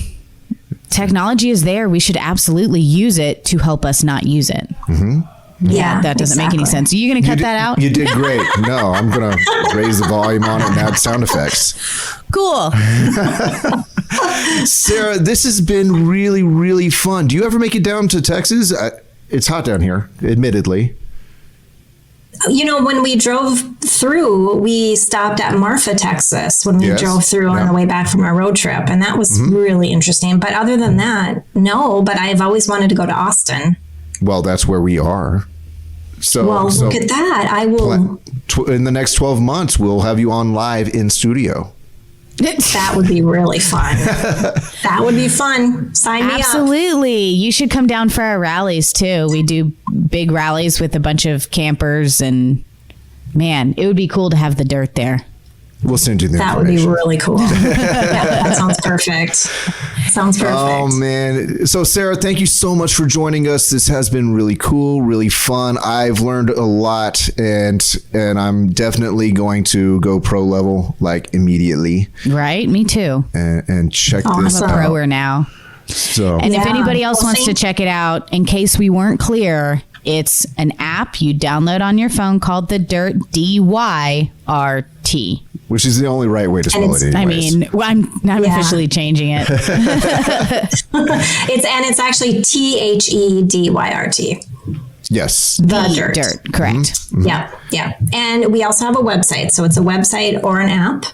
Speaker 2: technology is there. We should absolutely use it to help us not use it. That doesn't make any sense. Are you going to cut that out?
Speaker 1: You did great. No, I'm going to raise the volume on it and add sound effects.
Speaker 2: Cool.
Speaker 1: Sarah, this has been really, really fun. Do you ever make it down to Texas? It's hot down here, admittedly.
Speaker 3: When we drove through, we stopped at Marfa, Texas, when we drove through on the way back from our road trip. And that was really interesting. But other than that, no, but I've always wanted to go to Austin.
Speaker 1: Well, that's where we are. So
Speaker 3: look at that. I will.
Speaker 1: In the next 12 months, we'll have you on live in studio.
Speaker 3: That would be really fun. That would be fun. Sign me up.
Speaker 2: Absolutely. You should come down for our rallies too. We do big rallies with a bunch of campers, and man, it would be cool to have the Dyrt there.
Speaker 1: We'll send you the
Speaker 3: That would be
Speaker 1: information.
Speaker 3: really cool. Yeah, that sounds perfect. Sounds perfect.
Speaker 1: Oh man. So Sarah, thank you so much for joining us. This has been really cool, really fun. I've learned a lot, and I'm definitely going to go pro level like immediately.
Speaker 2: Right? Me too.
Speaker 1: And check this
Speaker 2: I'm a
Speaker 1: out.
Speaker 2: proer now.
Speaker 1: So
Speaker 2: And if
Speaker 3: Yeah.
Speaker 2: anybody else
Speaker 3: Well,
Speaker 2: wants to check it out, in case we weren't clear, it's an app you download on your phone called the Dyrt, DYRT.
Speaker 1: which is the only right way to spell it.
Speaker 2: I
Speaker 1: Anyways.
Speaker 2: mean, well, I'm
Speaker 3: Yeah.
Speaker 2: officially changing it.
Speaker 3: It's actually THEDYRT.
Speaker 1: Yes.
Speaker 3: The Dyrt.
Speaker 2: Dyrt, correct.
Speaker 3: Yeah. And we also have a website. So it's a website or an app.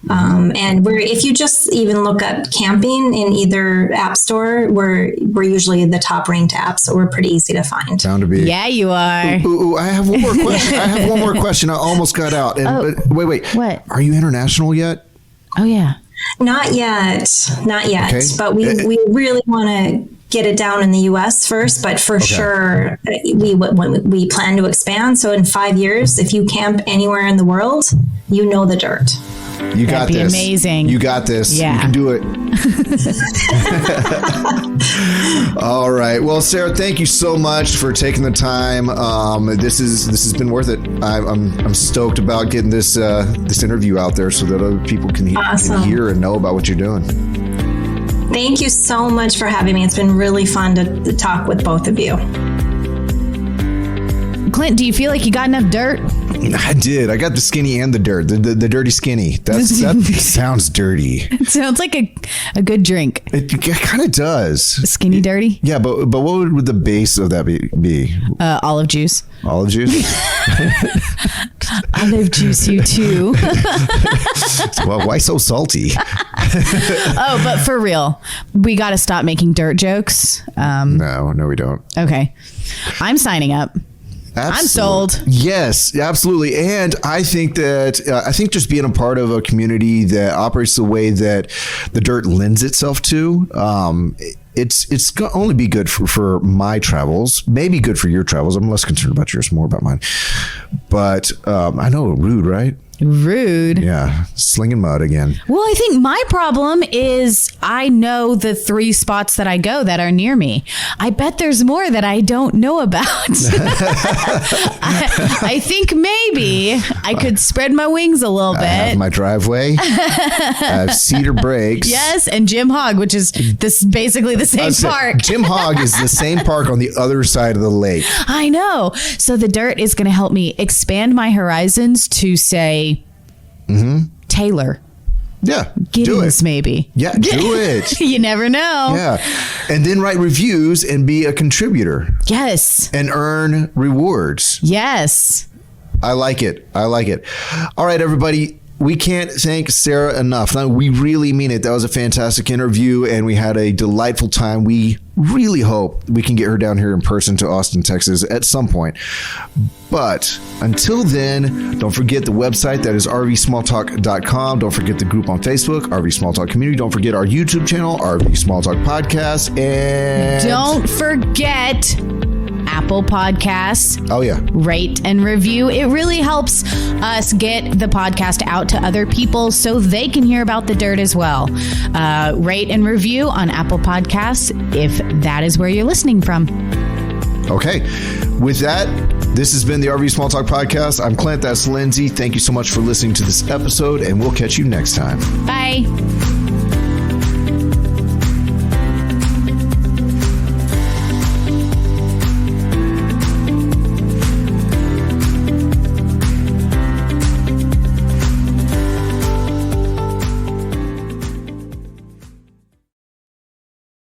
Speaker 3: And if you just even look up camping in either app store, we're usually the top ranked app. So we're pretty easy to find.
Speaker 1: Bound to be.
Speaker 2: Yeah, you are.
Speaker 1: Ooh, I have one more question. I almost got out. But wait.
Speaker 2: What?
Speaker 1: Are you international yet?
Speaker 2: Oh, yeah.
Speaker 3: Not yet.
Speaker 1: Okay.
Speaker 3: But we really want to get it down in the US first, but for sure we plan to expand. So in 5 years, if you camp anywhere in the world, you know the Dyrt.
Speaker 1: You got
Speaker 2: That'd be
Speaker 1: this.
Speaker 2: amazing.
Speaker 1: You got this.
Speaker 2: Yeah.
Speaker 1: You can do it. All right. Well, Sarah, thank you so much for taking the time. This has been worth it. I'm stoked about getting this interview out there so that other people can hear and know about what you're doing.
Speaker 3: Thank you so much for having me. It's been really fun to talk with both of you.
Speaker 2: Clint, do you feel like you got enough dirt?
Speaker 1: I did. I got the skinny and the dirt. The dirty skinny. That sounds dirty.
Speaker 2: It sounds like a good drink.
Speaker 1: It kind of does.
Speaker 2: Skinny dirty?
Speaker 1: Yeah, but what would the base of that be?
Speaker 2: Olive juice.
Speaker 1: Olive juice?
Speaker 2: Olive juice, you too.
Speaker 1: Well, why so salty?
Speaker 2: Oh, but for real, we got to stop making dirt jokes.
Speaker 1: No, we don't.
Speaker 2: Okay. I'm signing up.
Speaker 1: Absolutely.
Speaker 2: I'm sold.
Speaker 1: Yes, absolutely. And I think just being a part of a community that operates the way that the Dyrt lends itself to, it's going to only be good for my travels, maybe good for your travels. I'm less concerned about yours, more about mine. But I know, rude, right?
Speaker 2: Rude.
Speaker 1: Yeah, slinging mud again.
Speaker 2: Well, I think my problem is I know the 3 spots that I go that are near me. I bet there's more that I don't know about. I think maybe I could spread my wings a little bit.
Speaker 1: I have my driveway. I have cedar breaks.
Speaker 2: Yes, and Jim Hog, which is basically the same park.
Speaker 1: Jim Hog is the same park on the other side of the lake.
Speaker 2: I know. So the Dyrt is going to help me expand my horizons to say Taylor.
Speaker 1: Yeah,
Speaker 2: Giddings,
Speaker 1: do it.
Speaker 2: maybe.
Speaker 1: Yeah, do it.
Speaker 2: You never know.
Speaker 1: Yeah. And then write reviews and be a contributor
Speaker 2: Yes.
Speaker 1: and earn rewards.
Speaker 2: Yes.
Speaker 1: I like it. All right, everybody. We can't thank Sarah enough. No, we really mean it. That was a fantastic interview, and we had a delightful time. We really hope we can get her down here in person to Austin, Texas at some point. But until then, don't forget the website. That is rvsmalltalk.com. Don't forget the group on Facebook, RV Small Talk Community. Don't forget our YouTube channel, RV Small Talk Podcast. And
Speaker 2: Don't forget Apple Podcasts.
Speaker 1: Oh, yeah.
Speaker 2: Rate and review. It really helps us get the podcast out to other people so they can hear about the Dyrt as well. Rate and review on Apple Podcasts if that is where you're listening from.
Speaker 1: Okay. With that, this has been the RV Small Talk Podcast. I'm Clint. That's Lindsay. Thank you so much for listening to this episode, and we'll catch you next time.
Speaker 2: Bye.